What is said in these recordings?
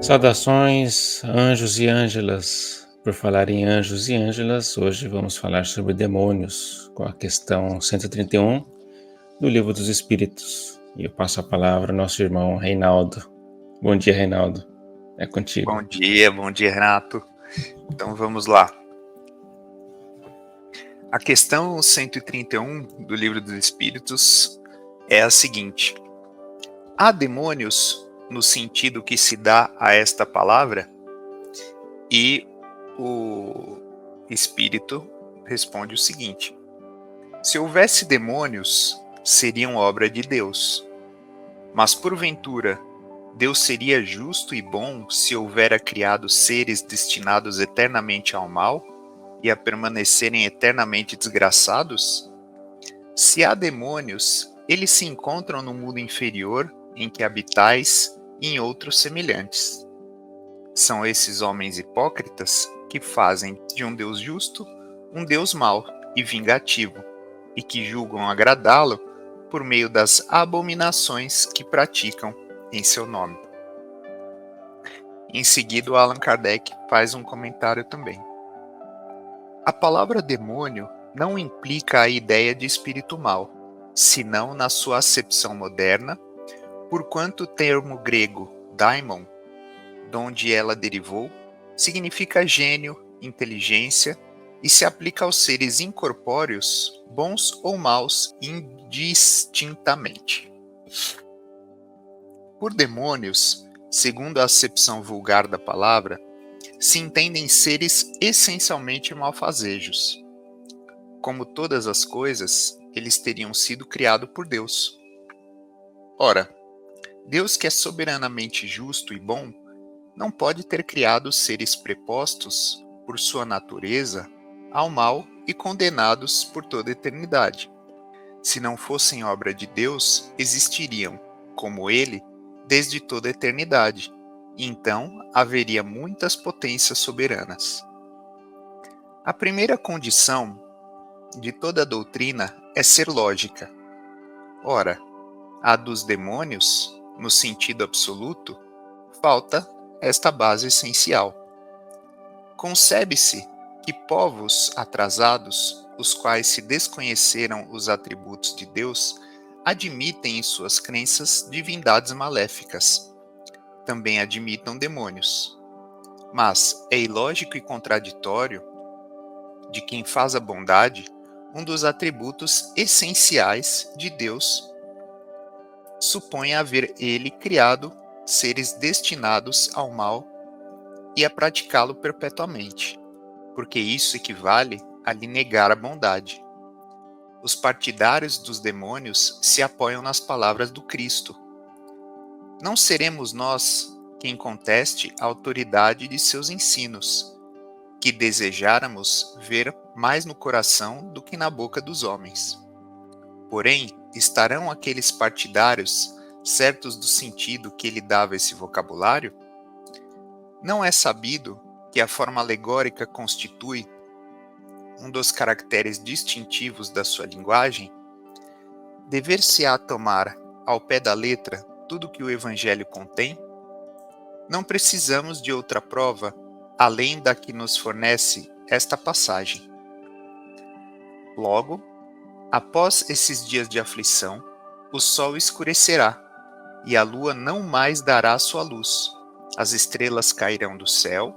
Saudações, anjos e ângelas. Por falar em anjos e ângelas, hoje vamos falar sobre demônios, com a questão 131 do Livro dos Espíritos. E eu passo a palavra ao nosso irmão Reinaldo. Bom dia, Reinaldo. É contigo. Bom dia, Renato. Então vamos lá. A questão 131 do Livro dos Espíritos é a seguinte: há demônios no sentido que se dá a esta palavra? E o Espírito responde o seguinte: se houvesse demônios, seriam obra de Deus. Mas porventura, Deus seria justo e bom se houvera criado seres destinados eternamente ao mal e a permanecerem eternamente desgraçados? Se há demônios, eles se encontram no mundo inferior em que habitais e em outros semelhantes. São esses homens hipócritas que fazem de um Deus justo um Deus mau e vingativo, e que julgam agradá-lo por meio das abominações que praticam em seu nome. Em seguida, o Allan Kardec faz um comentário também. A palavra demônio não implica a ideia de espírito mau, senão na sua acepção moderna, porquanto o termo grego daimon, donde ela derivou, significa gênio, inteligência e se aplica aos seres incorpóreos, bons ou maus, indistintamente. Por demônios, segundo a acepção vulgar da palavra, se entendem seres essencialmente malfazejos. Como todas as coisas, eles teriam sido criados por Deus. Ora, Deus, que é soberanamente justo e bom, não pode ter criado seres prepostos, por sua natureza, ao mal e condenados por toda a eternidade. Se não fossem obra de Deus, existiriam, como ele, desde toda a eternidade, e então haveria muitas potências soberanas. A primeira condição de toda a doutrina é ser lógica. Ora, a dos demônios, no sentido absoluto, falta esta base essencial. Concebe-se que povos atrasados, os quais se desconheceram os atributos de Deus, admitem em suas crenças divindades maléficas. Também admitam demônios. Mas é ilógico e contraditório de quem faz a bondade um dos atributos essenciais de Deus supõe haver ele criado seres destinados ao mal e a praticá-lo perpetuamente, porque isso equivale a lhe negar a bondade. Os partidários dos demônios se apoiam nas palavras do Cristo. Não seremos nós quem conteste a autoridade de seus ensinos, que desejáramos ver mais no coração do que na boca dos homens. Porém, estarão aqueles partidários certos do sentido que ele dava esse vocabulário? Não é sabido que a forma alegórica constitui um dos caracteres distintivos da sua linguagem? Dever-se-á tomar ao pé da letra tudo que o Evangelho contém? Não precisamos de outra prova além da que nos fornece esta passagem. Logo, após esses dias de aflição, o sol escurecerá, e a lua não mais dará sua luz. As estrelas cairão do céu,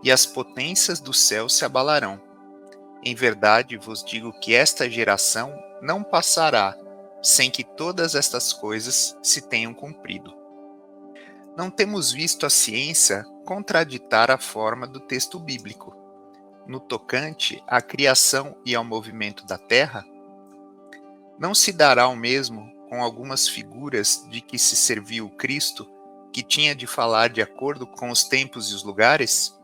e as potências do céu se abalarão. Em verdade vos digo que esta geração não passará sem que todas estas coisas se tenham cumprido. Não temos visto a ciência contraditar a forma do texto bíblico. No tocante à criação e ao movimento da terra, não se dará o mesmo com algumas figuras de que se serviu o Cristo, que tinha de falar de acordo com os tempos e os lugares?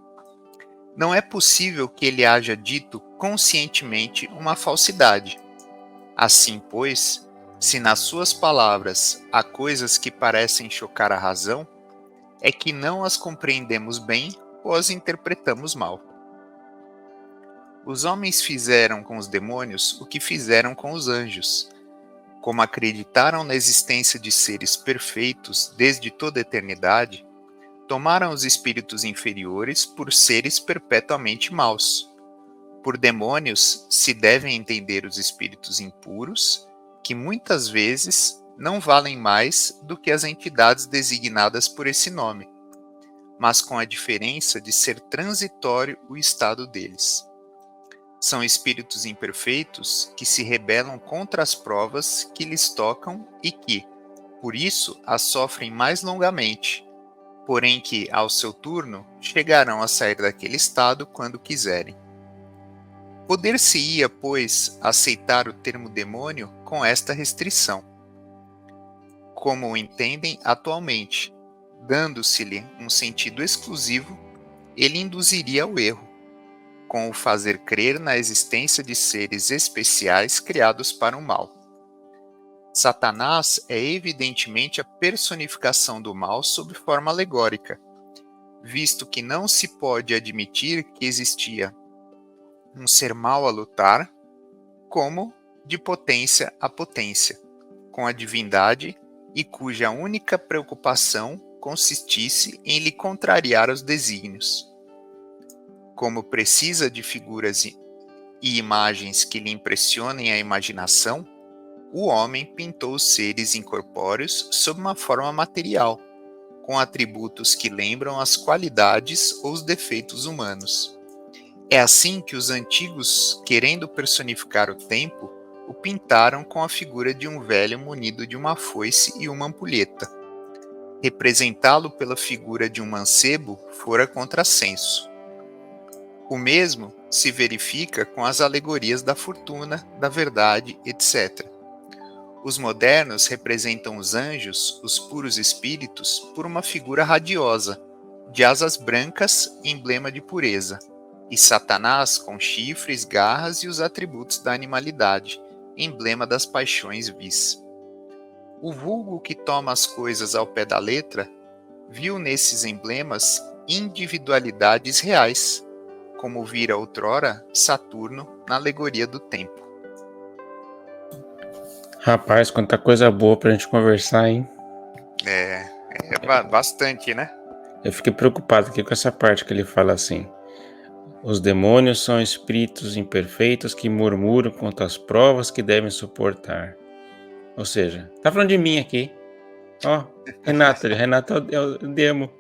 Não é possível que ele haja dito conscientemente uma falsidade. Assim, pois, se nas suas palavras há coisas que parecem chocar a razão, é que não as compreendemos bem ou as interpretamos mal. Os homens fizeram com os demônios o que fizeram com os anjos. Como acreditaram na existência de seres perfeitos desde toda a eternidade, Tomaram os espíritos inferiores por seres perpetuamente maus. Por demônios se devem entender os espíritos impuros, que muitas vezes não valem mais do que as entidades designadas por esse nome, mas com a diferença de ser transitório o estado deles. São espíritos imperfeitos que se rebelam contra as provas que lhes tocam e que, por isso, as sofrem mais longamente, porém que, ao seu turno, chegarão a sair daquele estado quando quiserem. Poder-se-ia, pois, aceitar o termo demônio com esta restrição. Como o entendem atualmente, dando-se-lhe um sentido exclusivo, ele induziria ao erro, com o fazer crer na existência de seres especiais criados para o mal. Satanás é evidentemente a personificação do mal sob forma alegórica, visto que não se pode admitir que existia um ser mau a lutar, como de potência a potência, com a divindade e cuja única preocupação consistisse em lhe contrariar os desígnios. Como precisa de figuras e imagens que lhe impressionem a imaginação, o homem pintou os seres incorpóreos sob uma forma material, com atributos que lembram as qualidades ou os defeitos humanos. É assim que os antigos, querendo personificar o tempo, o pintaram com a figura de um velho munido de uma foice e uma ampulheta. Representá-lo pela figura de um mancebo fora contrassenso. O mesmo se verifica com as alegorias da fortuna, da verdade, etc. Os modernos representam os anjos, os puros espíritos, por uma figura radiosa, de asas brancas, emblema de pureza, e Satanás com chifres, garras e os atributos da animalidade, emblema das paixões vis. O vulgo que toma as coisas ao pé da letra viu nesses emblemas individualidades reais, como vira outrora Saturno na alegoria do tempo. Rapaz, quanta coisa boa pra gente conversar, hein? Bastante, né? Eu fiquei preocupado aqui com essa parte que ele fala assim: os demônios são espíritos imperfeitos que murmuram contra as provas que devem suportar. Ou seja, tá falando de mim aqui. Ó, Renato é o demo.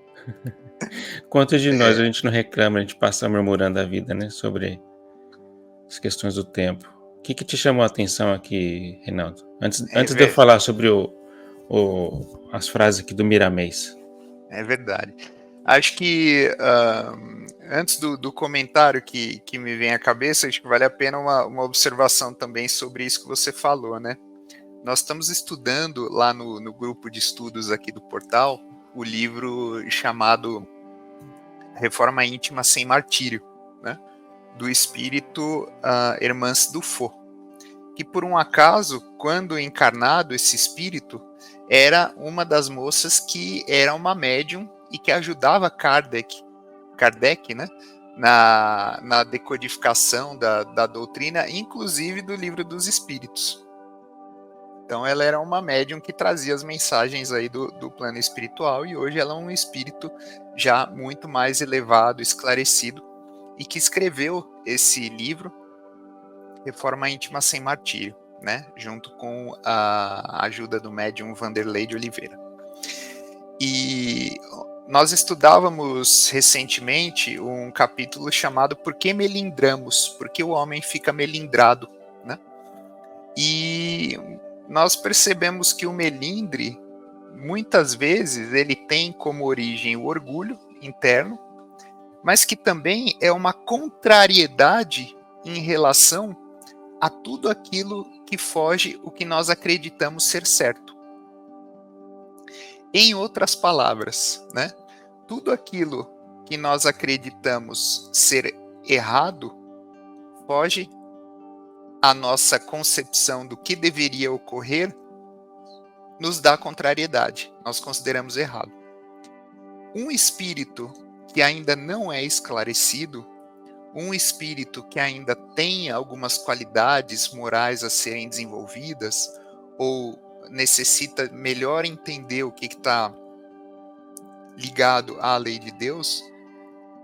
Quantos de nós a gente não reclama, a gente passa murmurando a vida, né? Sobre as questões do tempo. O que te chamou a atenção aqui, Reinaldo? Antes de eu falar sobre as frases aqui do Miramês. É verdade. Acho que antes do comentário que me vem à cabeça, acho que vale a pena uma observação também sobre isso que você falou, né? Nós estamos estudando lá no grupo de estudos aqui do portal o livro chamado Reforma Íntima Sem Martírio, né? Do espírito Hermance Dufault, que por um acaso, quando encarnado esse espírito, era uma das moças que era uma médium e que ajudava Kardec, né, na decodificação da doutrina, inclusive do Livro dos Espíritos. Então ela era uma médium que trazia as mensagens aí do plano espiritual, e hoje ela é um espírito já muito mais elevado, esclarecido, e que escreveu esse livro, Reforma Íntima Sem Martírio, né, junto com a ajuda do médium Vanderlei de Oliveira. E nós estudávamos recentemente um capítulo chamado Por que melindramos? Por que o homem fica melindrado, né? E nós percebemos que o melindre, muitas vezes, ele tem como origem o orgulho interno, mas que também é uma contrariedade em relação a tudo aquilo que foge o que nós acreditamos ser certo. Em outras palavras, né, tudo aquilo que nós acreditamos ser errado foge à nossa concepção do que deveria ocorrer, nos dá contrariedade, nós consideramos errado. Um espírito que ainda não é esclarecido, um espírito que ainda tem algumas qualidades morais a serem desenvolvidas, ou necessita melhor entender o que está ligado à lei de Deus,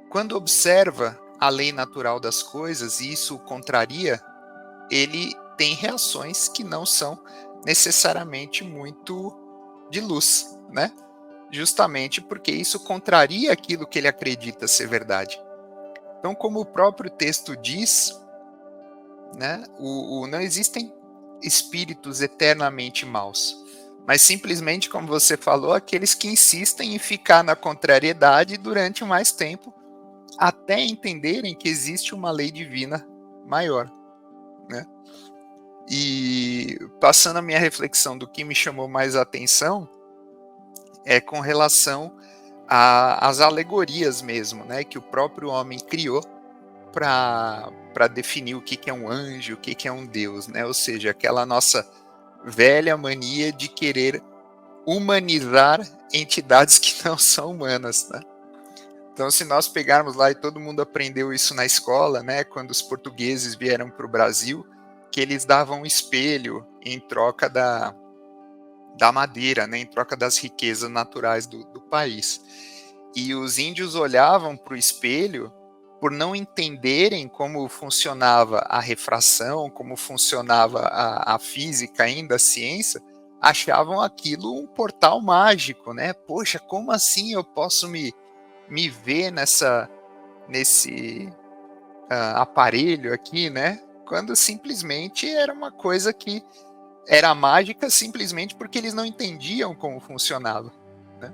quando observa a lei natural das coisas e isso o contraria, ele tem reações que não são necessariamente muito de luz, né? Justamente porque isso contraria aquilo que ele acredita ser verdade. Então, como o próprio texto diz, né, não existem espíritos eternamente maus, mas simplesmente, como você falou, aqueles que insistem em ficar na contrariedade durante mais tempo, até entenderem que existe uma lei divina maior, né? E passando a minha reflexão do que me chamou mais a atenção é com relação às alegorias mesmo, né, que o próprio homem criou para definir o que é um anjo, o que é um Deus, né? Ou seja, aquela nossa velha mania de querer humanizar entidades que não são humanas, né? Então, se nós pegarmos lá, e todo mundo aprendeu isso na escola, né, quando os portugueses vieram para o Brasil, que eles davam um espelho em troca da madeira, né, em troca das riquezas naturais do país. E os índios olhavam para o espelho, por não entenderem como funcionava a refração, como funcionava a física ainda, a ciência, achavam aquilo um portal mágico, né? Poxa, como assim eu posso me ver nesse aparelho aqui, né? Quando simplesmente era uma coisa que era mágica simplesmente porque eles não entendiam como funcionava, né?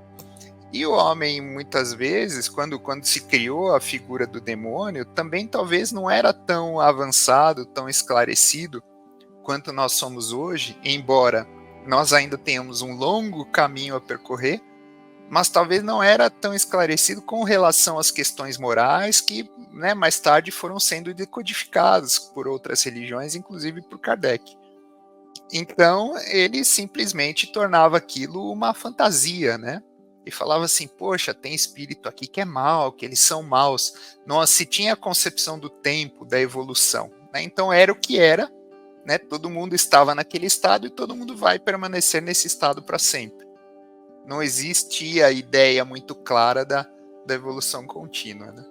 E o homem, muitas vezes, quando se criou a figura do demônio, também talvez não era tão avançado, tão esclarecido quanto nós somos hoje, embora nós ainda tenhamos um longo caminho a percorrer, mas talvez não era tão esclarecido com relação às questões morais que, né, mais tarde foram sendo decodificadas por outras religiões, inclusive por Kardec. Então, ele simplesmente tornava aquilo uma fantasia, né? E falava assim, poxa, tem espírito aqui que é mau, que eles são maus. Não se tinha a concepção do tempo, da evolução, né? Então era o que era, né? Todo mundo estava naquele estado e todo mundo vai permanecer nesse estado para sempre. Não existia a ideia muito clara da evolução contínua, né?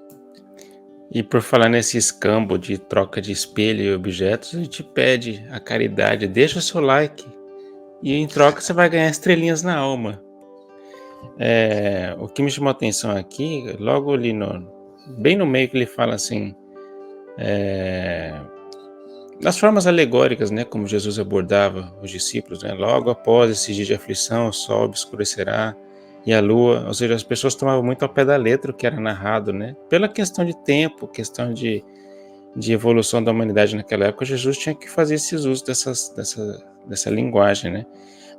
E por falar nesse escambo de troca de espelho e objetos, a gente pede a caridade, deixa o seu like e em troca você vai ganhar estrelinhas na alma. O que me chamou a atenção aqui, logo ali bem no meio que ele fala assim, das formas alegóricas, né, como Jesus abordava os discípulos, né, logo após esse dia de aflição, o sol obscurecerá e a lua, ou seja, as pessoas tomavam muito ao pé da letra o que era narrado, né, pela questão de tempo, questão de evolução da humanidade naquela época. Jesus tinha que fazer esses usos dessa linguagem, né,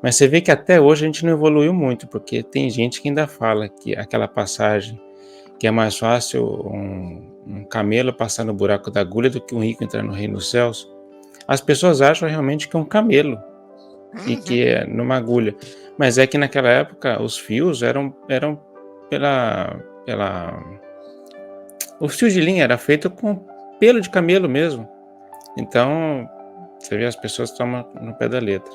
mas você vê que até hoje a gente não evoluiu muito, porque tem gente que ainda fala que aquela passagem que é mais fácil um camelo passar no buraco da agulha do que um rico entrar no reino dos céus. As pessoas acham realmente que é um camelo e que é numa agulha. Mas é que naquela época os fios eram o fio de linha era feito com pelo de camelo mesmo. Então, você vê, as pessoas tomam no pé da letra.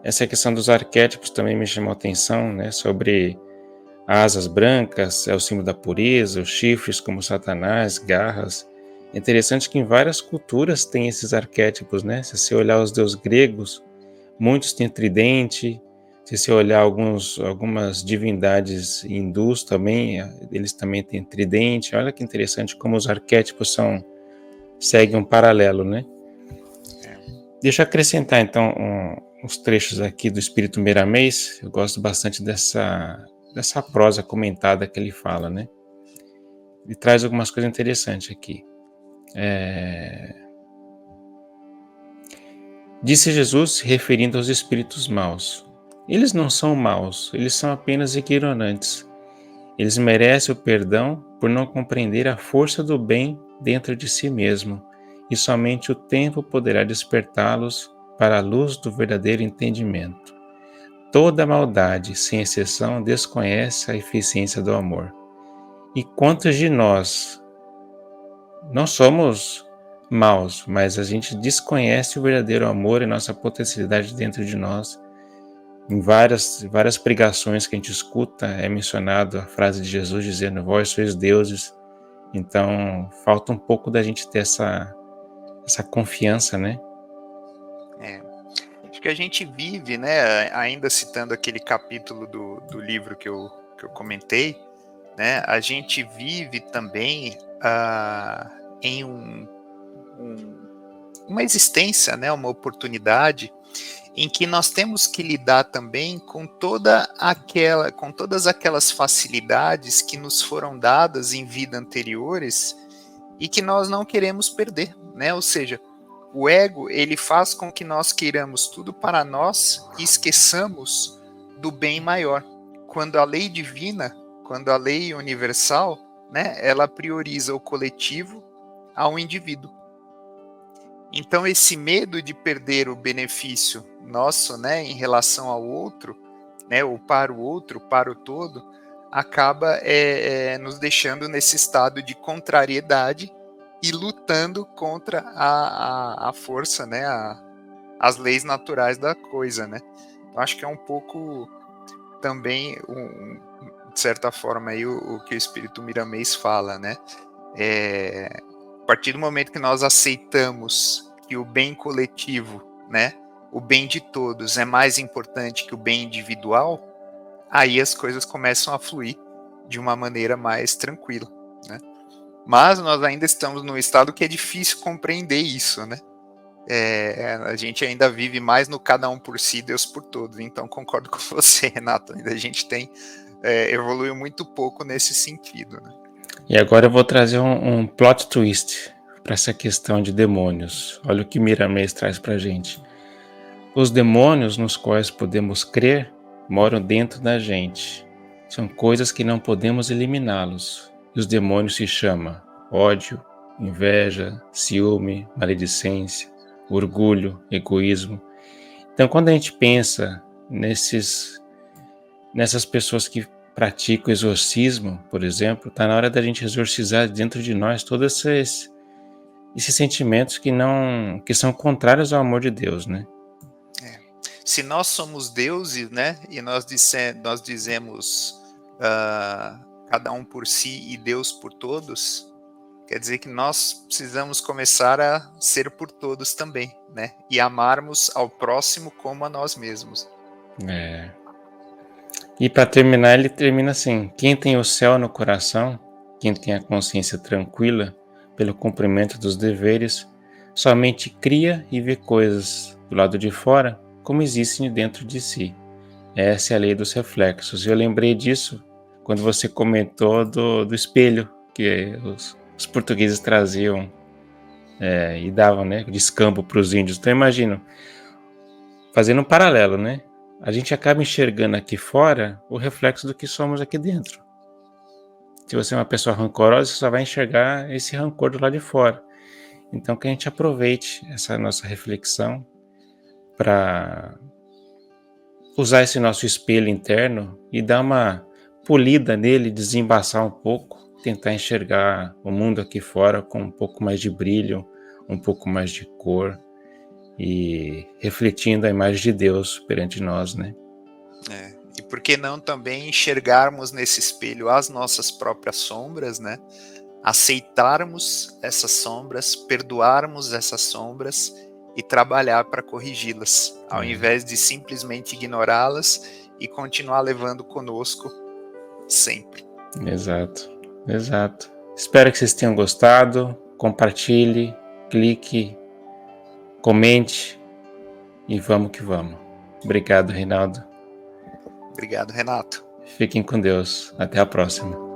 Essa questão dos arquétipos também me chamou a atenção, né? Sobre asas brancas, é o símbolo da pureza, os chifres como Satanás, garras. É interessante que em várias culturas tem esses arquétipos, né? Se você olhar os deuses gregos, muitos têm tridente. Se você olhar algumas divindades hindus também, eles também têm tridente. Olha que interessante como os arquétipos seguem um paralelo, né? Deixa eu acrescentar então uns trechos aqui do Espírito Meramês. Eu gosto bastante dessa prosa comentada que ele fala, né? Ele traz algumas coisas interessantes aqui. Disse Jesus, se referindo aos espíritos maus: eles não são maus, eles são apenas ignorantes. Eles merecem o perdão por não compreender a força do bem dentro de si mesmo, e somente o tempo poderá despertá-los para a luz do verdadeiro entendimento. Toda maldade, sem exceção, desconhece a eficiência do amor. E quantos de nós não somos maus, mas a gente desconhece o verdadeiro amor e nossa potencialidade dentro de nós, Em várias pregações que a gente escuta, é mencionado a frase de Jesus dizendo: vós sois deuses. Então, falta um pouco da gente ter essa confiança, né? É. Acho que a gente vive, né, ainda citando aquele capítulo do livro que eu comentei, né, a gente vive também em uma existência, né, uma oportunidade em que nós temos que lidar também com com todas aquelas facilidades que nos foram dadas em vidas anteriores e que nós não queremos perder, né? Ou seja, o ego, ele faz com que nós queiramos tudo para nós e esqueçamos do bem maior. Quando a lei divina, quando a lei universal, né, ela prioriza o coletivo ao indivíduo. Então esse medo de perder o benefício nosso, né, em relação ao outro, né, ou para o outro, para o todo, acaba nos deixando nesse estado de contrariedade e lutando contra a força, né, as leis naturais da coisa, né. Então, acho que é um pouco também, de certa forma, aí, o que o espírito Miramês fala, né. A partir do momento que nós aceitamos que o bem coletivo, né, o bem de todos é mais importante que o bem individual, aí as coisas começam a fluir de uma maneira mais tranquila, né? Mas nós ainda estamos num estado que é difícil compreender isso, né? A gente ainda vive mais no cada um por si, Deus por todos. Então concordo com você, Renato. Ainda a gente evoluiu muito pouco nesse sentido, né? E agora eu vou trazer um plot twist para essa questão de demônios. Olha o que Miramês traz para a gente. Os demônios nos quais podemos crer moram dentro da gente. São coisas que não podemos eliminá-los. E os demônios se chamam ódio, inveja, ciúme, maledicência, orgulho, egoísmo. Então, quando a gente pensa nessas pessoas que praticam exorcismo, por exemplo, está na hora da gente exorcizar dentro de nós todos esses sentimentos que são contrários ao amor de Deus, né? Se nós somos deuses, né, e nós dizemos cada um por si e Deus por todos, quer dizer que nós precisamos começar a ser por todos também, né, e amarmos ao próximo como a nós mesmos. E para terminar, ele termina assim: quem tem o céu no coração, quem tem a consciência tranquila pelo cumprimento dos deveres, somente cria e vê coisas do lado de fora como existem dentro de si. Essa é a lei dos reflexos. Eu lembrei disso quando você comentou do espelho que os portugueses traziam e davam, né, de escambo para os índios. Então imagino, fazendo um paralelo, né? A gente acaba enxergando aqui fora o reflexo do que somos aqui dentro. Se você é uma pessoa rancorosa, você só vai enxergar esse rancor do lado de fora. Então que a gente aproveite essa nossa reflexão para usar esse nosso espelho interno e dar uma polida nele, desembaçar um pouco, tentar enxergar o mundo aqui fora com um pouco mais de brilho, um pouco mais de cor e refletindo a imagem de Deus perante nós, né? E por que não também enxergarmos nesse espelho as nossas próprias sombras, né? Aceitarmos essas sombras, perdoarmos essas sombras e trabalhar para corrigi-las, ao invés de simplesmente ignorá-las e continuar levando conosco sempre. Exato. Espero que vocês tenham gostado. Compartilhe, clique, comente e vamos que vamos. Obrigado, Reinaldo. Obrigado, Renato. Fiquem com Deus. Até a próxima.